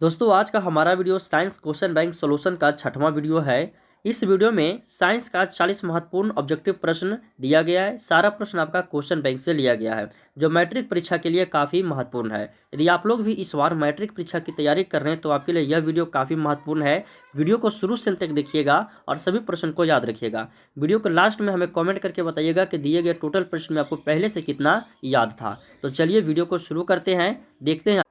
दोस्तों आज का हमारा video science question bank solution का छठवां वीडियो है। इस वीडियो में साइंस का 40 महत्वपूर्ण ऑब्जेक्टिव प्रश्न दिया गया है। सारा प्रश्न आपका क्वेश्चन बैंक से लिया गया है जो मैट्रिक परीक्षा के लिए काफ़ी महत्वपूर्ण है। यदि आप लोग भी इस बार मैट्रिक परीक्षा की तैयारी कर रहे हैं तो आपके लिए यह वीडियो काफ़ी महत्वपूर्ण है। वीडियो को शुरू से अंत तक देखिएगा और सभी प्रश्न को याद रखिएगा। वीडियो के लास्ट में हमें कॉमेंट करके बताइएगा कि दिए गए टोटल प्रश्न में आपको पहले से कितना याद था। तो चलिए वीडियो को शुरू करते हैं, देखते हैं।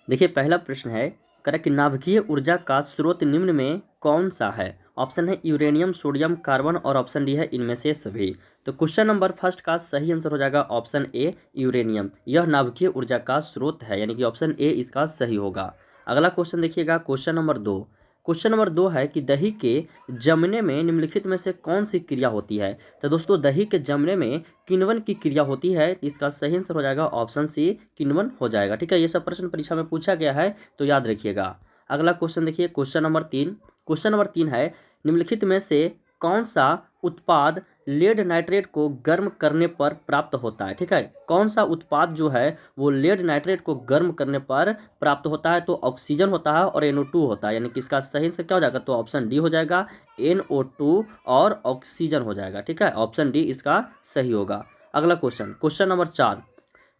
देखिए पहला प्रश्न है, करें कि नाभिकीय ऊर्जा का स्रोत निम्न में कौन सा है। ऑप्शन है यूरेनियम, सोडियम, कार्बन और ऑप्शन डी है इनमें से सभी। तो क्वेश्चन नंबर फर्स्ट का सही आंसर हो जाएगा ऑप्शन ए यूरेनियम। यह नाभिकीय ऊर्जा का स्रोत है, यानी कि ऑप्शन ए इसका सही होगा। अगला क्वेश्चन देखिएगा, क्वेश्चन नंबर दो। क्वेश्चन नंबर दो है कि दही के जमने में निम्नलिखित में से कौन सी क्रिया होती है। तो दोस्तों दही के जमने में किण्वन की क्रिया होती है। इसका सही आंसर हो जाएगा ऑप्शन सी, किण्वन हो जाएगा। ठीक है, ये सब प्रश्न परीक्षा में पूछा गया है तो याद रखिएगा। अगला क्वेश्चन देखिए, क्वेश्चन नंबर तीन। क्वेश्चन नंबर तीन है, निम्नलिखित में से कौन सा उत्पाद लेड नाइट्रेट को गर्म करने पर प्राप्त होता है। ठीक है, कौन सा उत्पाद जो है वो लेड नाइट्रेट को गर्म करने पर प्राप्त होता है। तो ऑक्सीजन होता है और NO2 होता है, यानी कि इसका सही से क्या हो जाएगा, तो ऑप्शन डी हो जाएगा, NO2 और ऑक्सीजन हो जाएगा। ठीक है, ऑप्शन डी इसका सही होगा। अगला क्वेश्चन, क्वेश्चन नंबर चार।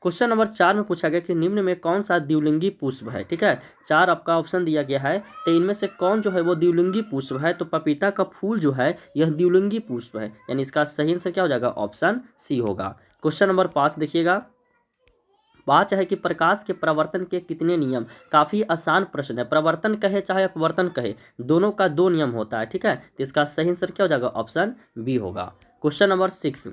क्वेश्चन नंबर चार में पूछा गया कि निम्न में कौन सा द्विलिंगी पुष्प है। ठीक है, चार आपका ऑप्शन दिया गया है, तो इनमें से कौन जो है वो द्विलिंगी पुष्प है। तो पपीता का फूल जो है यह द्विलिंगी पुष्प है, यानी इसका सही आंसर क्या हो जाएगा, ऑप्शन सी होगा। क्वेश्चन नंबर पाँच देखिएगा, पाँच है कि प्रकाश के प्रवर्तन के कितने नियम। काफ़ी आसान प्रश्न है, प्रवर्तन कहे चाहे अपवर्तन कहे दोनों का दो नियम होता है। ठीक है, तो इसका सही आंसर क्या हो जाएगा, ऑप्शन बी होगा। Question number six.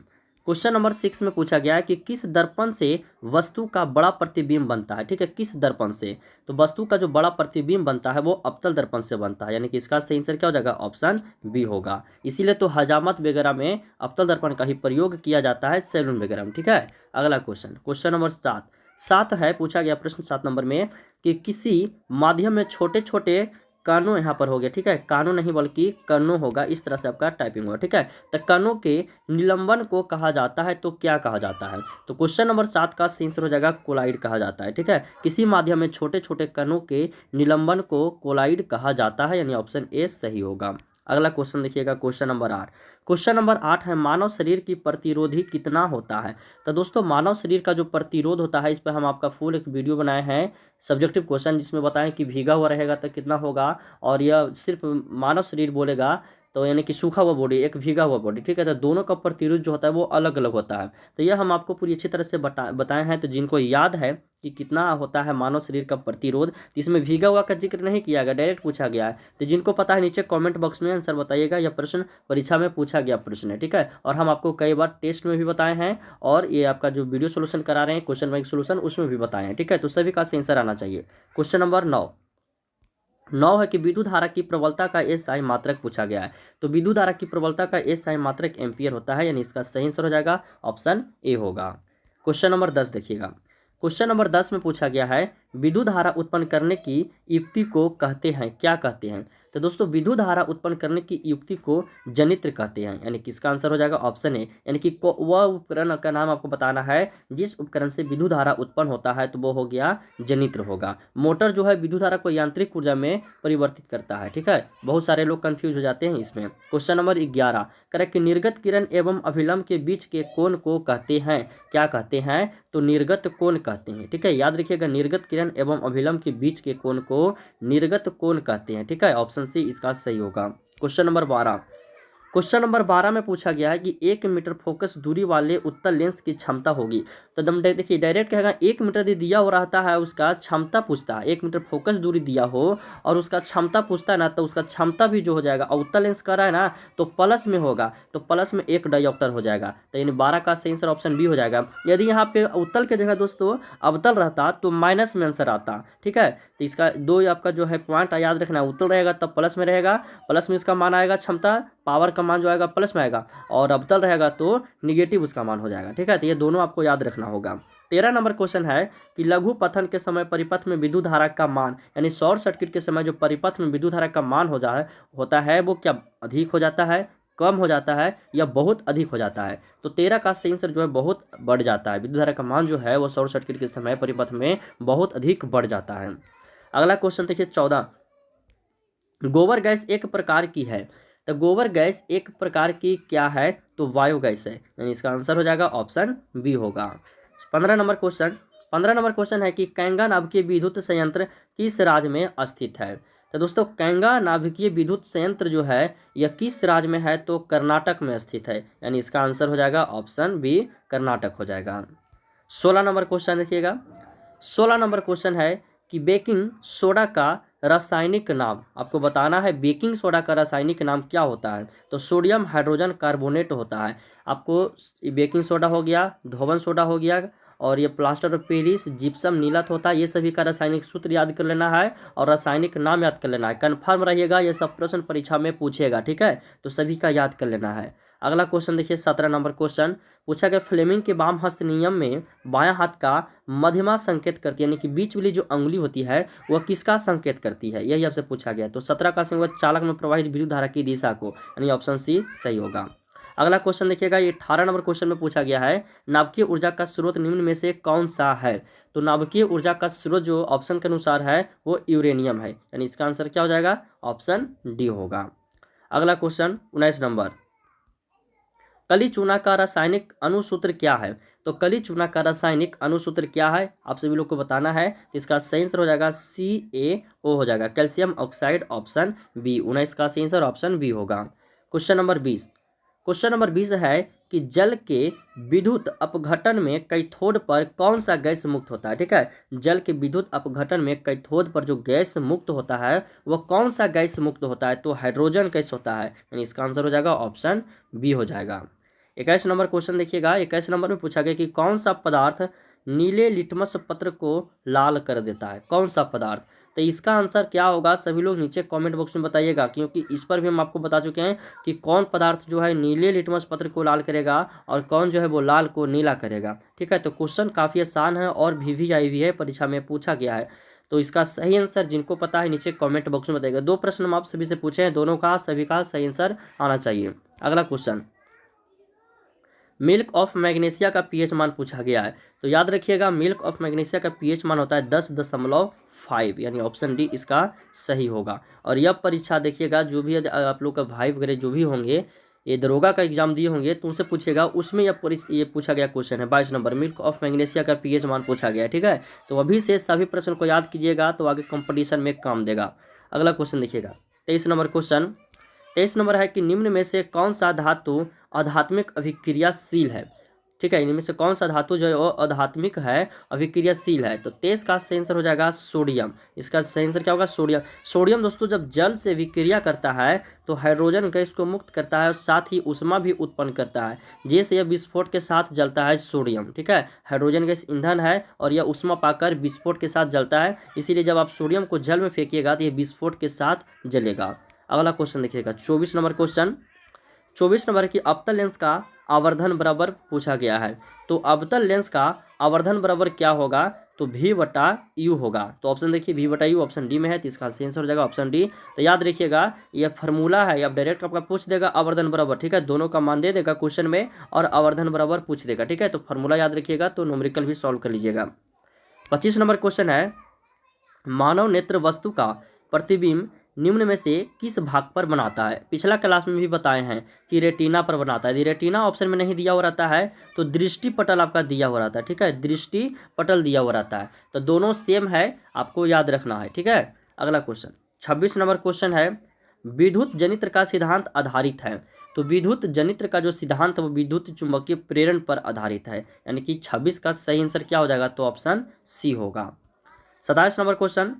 Question number six में पूछा गया है कि किस दर्पण से वस्तु का बड़ा प्रतिबिंब बनता है। ठीक है, किस दर्पण से। तो वस्तु का जो बड़ा प्रतिबिंब बनता है वो अवतल दर्पण से बनता है, यानी कि इसका सही आंसर क्या हो जाएगा, ऑप्शन बी होगा। इसीलिए तो हजामत वगैरह में अवतल दर्पण का ही प्रयोग किया जाता है, सैलून वगैरह में। ठीक है, अगला क्वेश्चन, क्वेश्चन नंबर सात। सात है, पूछा गया प्रश्न सात नंबर में कि किसी माध्यम में छोटे छोटे कणों, यहाँ पर हो गया। ठीक है, कणों नहीं बल्कि कणों होगा, इस तरह से आपका टाइपिंग होगा। ठीक है, तो कणों के निलंबन को कहा जाता है तो क्या कहा जाता है। तो क्वेश्चन नंबर सात का सही आंसर हो जाएगा कोलाइड कहा जाता है। ठीक है, किसी माध्यम में छोटे छोटे कणों के निलंबन को कोलाइड कहा जाता है, यानी ऑप्शन ए सही होगा। अगला क्वेश्चन देखिएगा, क्वेश्चन नंबर आठ। क्वेश्चन नंबर आठ है, मानव शरीर की प्रतिरोधी कितना होता है। तो दोस्तों मानव शरीर का जो प्रतिरोध होता है, इस पर हम आपका फुल एक वीडियो बनाए हैं, सब्जेक्टिव क्वेश्चन, जिसमें बताएं कि भीगा हुआ रहेगा तो कितना होगा, और यह सिर्फ मानव शरीर बोलेगा तो यानी कि सूखा हुआ बॉडी, एक भीगा हुआ बॉडी। ठीक है, तो दोनों का प्रतिरोध जो होता है वो अलग अलग होता है। तो यह हम आपको पूरी अच्छी तरह से बताए हैं। तो जिनको याद है कि कितना होता है मानव शरीर का प्रतिरोध, तो इसमें भीगा हुआ का जिक्र नहीं किया गया, डायरेक्ट पूछा गया है। तो जिनको पता है नीचे कमेंट बॉक्स में आंसर बताइएगा, यह प्रश्न परीक्षा में पूछा गया प्रश्न है। ठीक है, और हम आपको कई बार टेस्ट में भी बताए हैं और ये आपका जो वीडियो सोल्यूशन करा रहे हैं क्वेश्चन बैंक सोल्यूशन, उसमें भी बताए हैं। ठीक है, तो सभी का आंसर आना चाहिए। क्वेश्चन नंबर नौ। नौ है कि विद्युत धारा की प्रबलता का SI मात्रक पूछा गया है। तो विद्युत धारा की प्रबलता का SI मात्रक एम्पियर होता है, यानी इसका सही आंसर हो जाएगा ऑप्शन ए होगा। क्वेश्चन नंबर 10 देखिएगा, क्वेश्चन नंबर 10 में पूछा गया है विद्युत धारा उत्पन्न करने की युक्ति को कहते हैं, क्या कहते हैं। तो दोस्तों विद्युत धारा उत्पन्न करने की युक्ति को जनित्र कहते हैं, यानी किसका आंसर हो जाएगा ऑप्शन ए, यानी कि वह उपकरण का नाम आपको बताना है जिस उपकरण से विद्युत धारा उत्पन्न होता है, तो वो हो गया जनित्र होगा। मोटर जो है विद्युत धारा को यांत्रिक ऊर्जा में परिवर्तित करता है। ठीक है, बहुत सारे लोग कंफ्यूज हो जाते हैं इसमें। क्वेश्चन नंबर 11, करेक्ट, निर्गत किरण एवं अभिलंब के बीच के कोण को कहते हैं, क्या कहते हैं, तो निर्गत कोण कहते हैं। ठीक है, याद रखिएगा, निर्गत किरण एवं अभिलंब के बीच के कोण को निर्गत कोण कहते हैं। ठीक है, ऑप्शन सी इसका सही होगा। क्वेश्चन नंबर 12, क्वेश्चन नंबर 12 में पूछा गया है कि 1 मीटर फोकस दूरी वाले उत्तल लेंस की क्षमता होगी। तो दम देखिए डायरेक्ट कहेगा 1 मीटर दिया हो रहता है, उसका क्षमता पूछता है। 1 मीटर फोकस दूरी दिया हो और उसका क्षमता पूछता है ना, तो उसका क्षमता भी जो हो जाएगा, और उत्तल लेंस कर रहा है ना तो प्लस में होगा, तो प्लस में 1 डायोप्टर हो जाएगा। तो यानी 12 का सही आंसर ऑप्शन बी हो जाएगा। यदि यहाँ पे उत्तल के जगह दोस्तों अवतल रहता तो माइनस में आंसर आता। ठीक है, तो इसका दो आपका जो है पॉइंट याद रखना, उत्तल रहेगा तब प्लस में रहेगा, प्लस में इसका मान आएगा क्षमता, पावर का मान जो आएगा प्लस में आएगा, और अवतल रहेगा तो निगेटिव उसका मान हो जाएगा। ठीक है, तो ये दोनों आपको याद रखना होगा। 13 नंबर क्वेश्चन है कि लघु पथन के समय परिपथ में विद्युत धारा का मान, यानी शॉर्ट सर्किट के समय जो परिपथ में विद्युत धारा का मान होता है वो क्या अधिक हो जाता है, कम हो जाता है, या बहुत अधिक हो जाता है। तो 13 का सही आंसर जो है बहुत बढ़ जाता है, विद्युत धारा का मान जो है वो शॉर्ट सर्किट के समय परिपथ में बहुत अधिक बढ़ जाता है। अगला क्वेश्चन देखिए 14, गोबर गैस एक प्रकार की है, तो गोबर गैस एक प्रकार की क्या है, तो बायोगैस है, यानी इसका आंसर हो जाएगा ऑप्शन बी होगा। 15 नंबर क्वेश्चन है कि कैंगा नाभिकीय विद्युत संयंत्र किस राज्य में स्थित है। तो दोस्तों कैंगा नाभिकीय विद्युत संयंत्र जो है यह किस राज्य में है, तो कर्नाटक में स्थित है, यानी इसका आंसर हो जाएगा ऑप्शन बी कर्नाटक हो जाएगा। 16 नंबर क्वेश्चन देखिएगा, 16 नंबर क्वेश्चन है कि बेकिंग सोडा का रासायनिक नाम आपको बताना है। बेकिंग सोडा का रासायनिक नाम क्या होता है, तो सोडियम हाइड्रोजन कार्बोनेट होता है। आपको बेकिंग सोडा हो गया, धोवन सोडा हो गया, और ये प्लास्टर ऑफ पेरिस, जिप्सम, नीलत होता है, ये सभी का रासायनिक सूत्र याद कर लेना है और रासायनिक नाम याद कर लेना है। कन्फर्म रहिएगा, ये सब प्रश्न परीक्षा में पूछेगा, ठीक है, तो सभी का याद कर लेना है। अगला क्वेश्चन देखिए 17 नंबर क्वेश्चन पूछा गया, फ्लेमिंग के वाम हस्त नियम में बायां हाथ का मध्यमा संकेत करती है, यानी कि बीच वाली जो अंगुली होती है वह किसका संकेत करती है, यही आपसे पूछा गया। तो 17 का संकेत चालक में प्रवाहित विद्युत धारा की दिशा को, यानी ऑप्शन सी सही होगा। अगला क्वेश्चन देखिएगा, ये 18 नंबर क्वेश्चन में पूछा गया है, नाभिकीय ऊर्जा का स्रोत निम्न में से कौन सा है। तो नाभिकीय ऊर्जा का स्रोत जो ऑप्शन के अनुसार है वो यूरेनियम है, यानी इसका आंसर क्या हो जाएगा, ऑप्शन डी होगा। अगला क्वेश्चन 19 नंबर, कली चूना का रासायनिक अनुसूत्र क्या है। तो कली चूना का रासायनिक अनुसूत्र क्या है, आप सभी लोग को बताना है। इसका सही आंसर हो जाएगा CaO हो जाएगा, कैल्शियम ऑक्साइड, ऑप्शन बी। 19 का सही आंसर ऑप्शन बी होगा। क्वेश्चन नंबर 20, क्वेश्चन नंबर 20 है कि जल के विद्युत अपघटन में कैथोड पर कौन सा गैस मुक्त होता है। ठीक है, जल के विद्युत अपघटन में कैथोड पर जो गैस मुक्त होता है वह कौन सा गैस मुक्त होता है, तो हाइड्रोजन गैस होता है, यानी इसका आंसर हो जाएगा ऑप्शन बी हो जाएगा। 21 नंबर क्वेश्चन देखिएगा, 21 नंबर में पूछा गया कि कौन सा पदार्थ नीले लिटमस पत्र को लाल कर देता है, कौन सा पदार्थ। तो इसका आंसर क्या होगा, सभी लोग नीचे कमेंट बॉक्स में बताइएगा, क्योंकि इस पर भी हम आपको बता चुके हैं कि कौन पदार्थ जो है नीले लिटमस पत्र को लाल करेगा और कौन जो है वो लाल को नीला करेगा। ठीक है, तो क्वेश्चन काफ़ी आसान है और VVIP है, परीक्षा में पूछा गया है। तो इसका सही आंसर जिनको पता है नीचे कमेंट बॉक्स में बताइएगा। 2 प्रश्न हम आप सभी से पूछे हैं, दोनों का सभी का सही आंसर आना चाहिए। अगला क्वेश्चन, मिल्क ऑफ मैग्नीशिया का pH मान पूछा गया है। तो याद रखिएगा, मिल्क ऑफ मैग्नीशिया का pH मान होता है 10.5, यानी ऑप्शन डी इसका सही होगा। और यह परीक्षा देखिएगा, जो भी आप लोग का भाई वगैरह जो भी होंगे, ये दरोगा का एग्जाम दिए होंगे तो उनसे पूछेगा, उसमें ये पूछा गया क्वेश्चन है 22 नंबर, मिल्क ऑफ मैग्नीशिया का pH मान पूछा गया है। ठीक है, तो अभी से सभी प्रश्न को याद कीजिएगा तो आगे कंपटीशन में काम देगा। अगला क्वेश्चन देखिएगा 23 नंबर क्वेश्चन, 23 नंबर है कि निम्न में से कौन सा धातु आध्यात्मिक अभिक्रियाशील है। ठीक है, इनमें से कौन सा धातु जो है वो आध्यात्मिक है, अभिक्रियाशील है। तो 23 का सही आंसर हो जाएगा सोडियम। इसका सही आंसर क्या होगा, सोडियम। सोडियम दोस्तों जब जल से विक्रिया करता है तो हाइड्रोजन गैस को मुक्त करता है और साथ ही ऊष्मा भी उत्पन्न करता है, जैसे यह विस्फोट के साथ जलता है सोडियम। ठीक है, हाइड्रोजन गैस ईंधन है और यह ऊष्मा पाकर विस्फोट के साथ जलता है, इसीलिए जब आप सोडियम को जल में फेंकिएगा तो यह विस्फोट के साथ जलेगा। अगला क्वेश्चन देखिएगा 24 नंबर क्वेश्चन, 24 नंबर की अवतल लेंस का आवर्धन बराबर पूछा गया है। तो अवतल लेंस का आवर्धन बराबर क्या होगा, तो V/U होगा। तो ऑप्शन देखिए V/U ऑप्शन डी में है, तो इसका सही आंसर हो जाएगा ऑप्शन डी। तो याद रखिएगा, यह फार्मूला है, या डायरेक्ट आपका पूछ देगा आवर्धन बराबर। ठीक है, दोनों का मान दे देगा क्वेश्चन में और आवर्धन बराबर पूछ देगा। ठीक है, तो फार्मूला याद रखिएगा, तो न्यूमेरिकल भी सॉल्व कर लीजिएगा। 25 नंबर क्वेश्चन है, मानव नेत्र वस्तु का प्रतिबिंब निम्न में से किस भाग पर बनाता है। पिछला क्लास में भी बताए हैं कि रेटिना पर बनाता है। यदि रेटिना ऑप्शन में नहीं दिया हुआ रहता है तो दृष्टि पटल आपका दिया हुआ रहता है। ठीक है, दृष्टि पटल दिया हुआ रहता है, तो दोनों सेम है, आपको याद रखना है। ठीक है, अगला क्वेश्चन 26 नंबर क्वेश्चन है, विद्युत जनित्र का सिद्धांत आधारित है। तो विद्युत जनित्र का जो सिद्धांत है वो विद्युत चुंबकीय प्रेरण पर आधारित है, यानी कि 26 का सही आंसर क्या हो जाएगा, तो ऑप्शन सी होगा। 27 नंबर क्वेश्चन,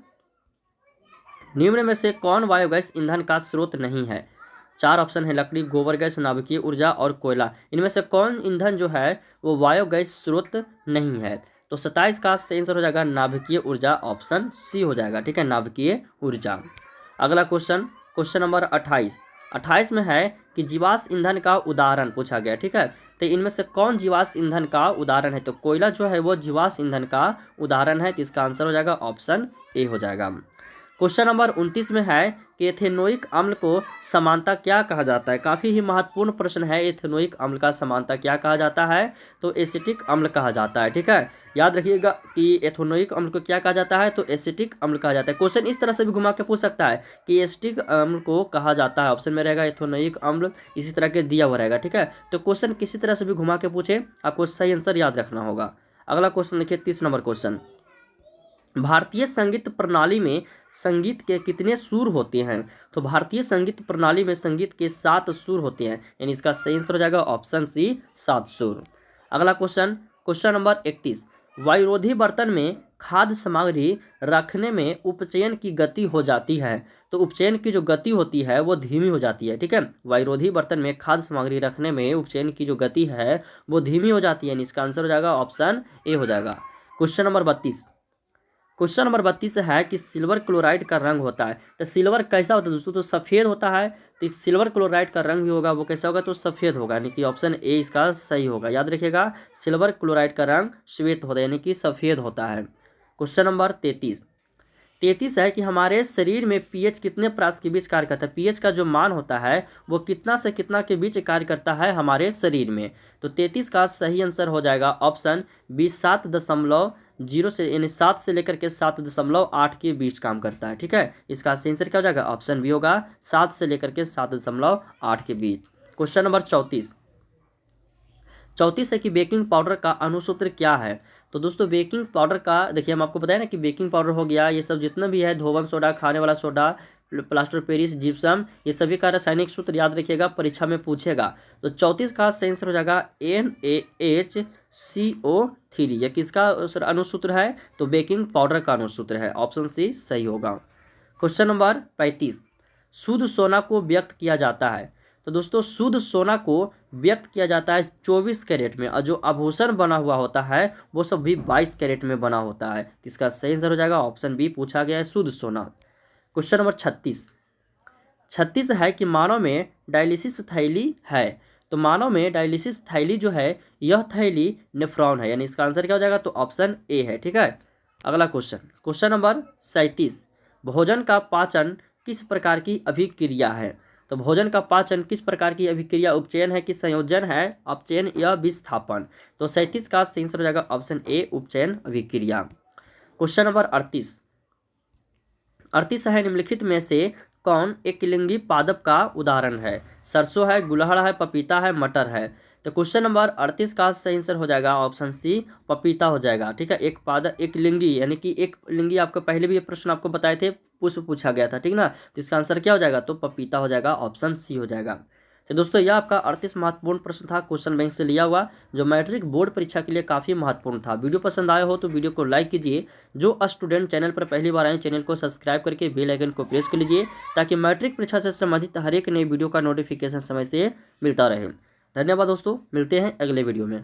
निम्न में से कौन बायोगैस ईंधन का स्रोत नहीं है। 4 ऑप्शन है, लकड़ी, गोबर गैस, नाभिकीय ऊर्जा और कोयला। इनमें से कौन ईंधन जो है वो बायोगैस स्रोत नहीं है। तो 27 का सही आंसर हो जाएगा नाभिकीय ऊर्जा, ऑप्शन सी हो जाएगा। ठीक है, नाभिकीय ऊर्जा। अगला क्वेश्चन, क्वेश्चन नंबर 28 में है कि जीवाश्म ईंधन का उदाहरण पूछा गया। ठीक है, तो इनमें से कौन जीवाश्म ईंधन का उदाहरण है। तो कोयला जो है वो जीवाश्म ईंधन का उदाहरण है, तो इसका आंसर हो जाएगा ऑप्शन ए हो जाएगा। क्वेश्चन नंबर 29 में है कि एथेनोइक अम्ल को समानता क्या कहा जाता है। काफ़ी ही महत्वपूर्ण प्रश्न है, एथेनोइक अम्ल का समानता क्या कहा जाता है, तो एसिटिक अम्ल कहा जाता है। ठीक है, याद रखिएगा कि एथेनोइक अम्ल को क्या कहा जाता है, तो एसिटिक अम्ल कहा जाता है। क्वेश्चन इस तरह से भी घुमा के पूछ सकता है कि एसिटिक अम्ल को कहा जाता है, ऑप्शन में रहेगा एथेनोइक अम्ल, इसी तरह के दिया हुआ रहेगा। ठीक है, तो क्वेश्चन किसी तरह से भी घुमा के पूछे, आपको सही आंसर याद रखना होगा। अगला क्वेश्चन देखिए, 30 नंबर क्वेश्चन, भारतीय संगीत प्रणाली में संगीत के कितने सुर होते हैं। तो भारतीय संगीत प्रणाली में संगीत के 7 सुर होते हैं, यानी इसका सही आंसर हो जाएगा ऑप्शन सी 7 सुर। अगला क्वेश्चन, क्वेश्चन नंबर 31, वायुरोधी बर्तन में खाद्य सामग्री रखने में उपचयन की गति हो जाती है। तो उपचयन की जो गति होती है वो धीमी हो जाती है। ठीक है, वायुरोधी बर्तन में खाद्य सामग्री रखने में उपचयन की जो गति है वो धीमी हो जाती है, यानी इसका आंसर हो जाएगा ऑप्शन ए हो जाएगा। क्वेश्चन नंबर 32, क्वेश्चन नंबर 32 है कि सिल्वर क्लोराइड का रंग होता है, तो सिल्वर कैसा होता है दोस्तों, तो सफ़ेद होता है। तो सिल्वर क्लोराइड का रंग भी होगा, वो कैसा होगा, तो सफ़ेद होगा, यानी कि ऑप्शन ए इसका सही होगा। याद रखिएगा, सिल्वर क्लोराइड का रंग श्वेत होता है, यानी कि सफ़ेद होता है। क्वेश्चन नंबर 33 है कि हमारे शरीर में पीएच कितने प्रास के बीच कार्य करता है। पीएच का जो मान होता है वो कितना से कितना के बीच कार्य करता है हमारे शरीर में। तो 33 का सही आंसर हो जाएगा ऑप्शन बी 7.0 से, यानी 7 से लेकर के 7.8 के बीच काम करता है। ठीक है, इसका सही आंसर क्या हो जाएगा, ऑप्शन बी होगा, 7 से लेकर के 7.8 के बीच। क्वेश्चन नंबर 34 है कि बेकिंग पाउडर का अणुसूत्र क्या है। तो दोस्तों बेकिंग पाउडर का देखिए, हम आपको बताया ना कि बेकिंग पाउडर हो गया, ये सब जितना भी है, धोवन सोडा, खाने वाला सोडा, प्लास्टर पेरिस, जिप्सम, ये सभी का रासायनिक सूत्र याद रखिएगा, परीक्षा में पूछेगा। तो 34 का सही आंसर हो जाएगा NaHCO3। यह किसका अणुसूत्र है, तो बेकिंग पाउडर का अणुसूत्र है, ऑप्शन सी सही होगा। क्वेश्चन नंबर 35, शुद्ध सोना को व्यक्त किया जाता है। तो दोस्तों शुद्ध सोना को व्यक्त किया जाता है 24 कैरेट में, और जो आभूषण बना हुआ होता है वो सब भी 22 कैरेट में बना होता है। इसका सही आंसर हो जाएगा ऑप्शन बी, पूछा गया है शुद्ध सोना। क्वेश्चन नंबर 36 है कि मानव में डायलिसिस थैली है। तो मानव में डायलिसिस थैली जो है, यह थैली नेफ्रॉन है, यानी इसका आंसर क्या हो जाएगा, तो ऑप्शन ए है। ठीक है, अगला क्वेश्चन नंबर 37, भोजन का पाचन किस प्रकार की अभिक्रिया है। तो भोजन का पाचन किस प्रकार की अभिक्रिया, उपचयन है कि संयोजन है, अपचयन या विस्थापन। तो 37 का सही आंसर हो जाएगा ऑप्शन ए, उपचयन अभिक्रिया। क्वेश्चन नंबर 38 है, निम्नलिखित में से कौन एकलिंगी पादप का उदाहरण है। सरसों है, गुलहड़ है, पपीता है, मटर है। तो क्वेश्चन नंबर 38 का सही आंसर हो जाएगा ऑप्शन सी, पपीता हो जाएगा। ठीक है, एक लिंगी, यानी कि एक लिंगी, आपको पहले भी ये प्रश्न आपको बताए थे, पुष्प पूछा गया था। ठीक ना, तो इसका आंसर क्या हो जाएगा, तो पपीता हो जाएगा, ऑप्शन सी हो जाएगा। तो दोस्तों यह आपका 38 महत्वपूर्ण प्रश्न था, क्वेश्चन बैंक से लिया हुआ, जो मैट्रिक बोर्ड परीक्षा के लिए काफ़ी महत्वपूर्ण था। वीडियो पसंद आया हो तो वीडियो को लाइक कीजिए। जो स्टूडेंट चैनल पर पहली बार आए, चैनल को सब्सक्राइब करके बेल आइकन को प्रेस कर लीजिए, ताकि मैट्रिक परीक्षा से संबंधित हर एक नई वीडियो का नोटिफिकेशन समय से मिलता रहे। धन्यवाद दोस्तों, मिलते हैं अगले वीडियो में।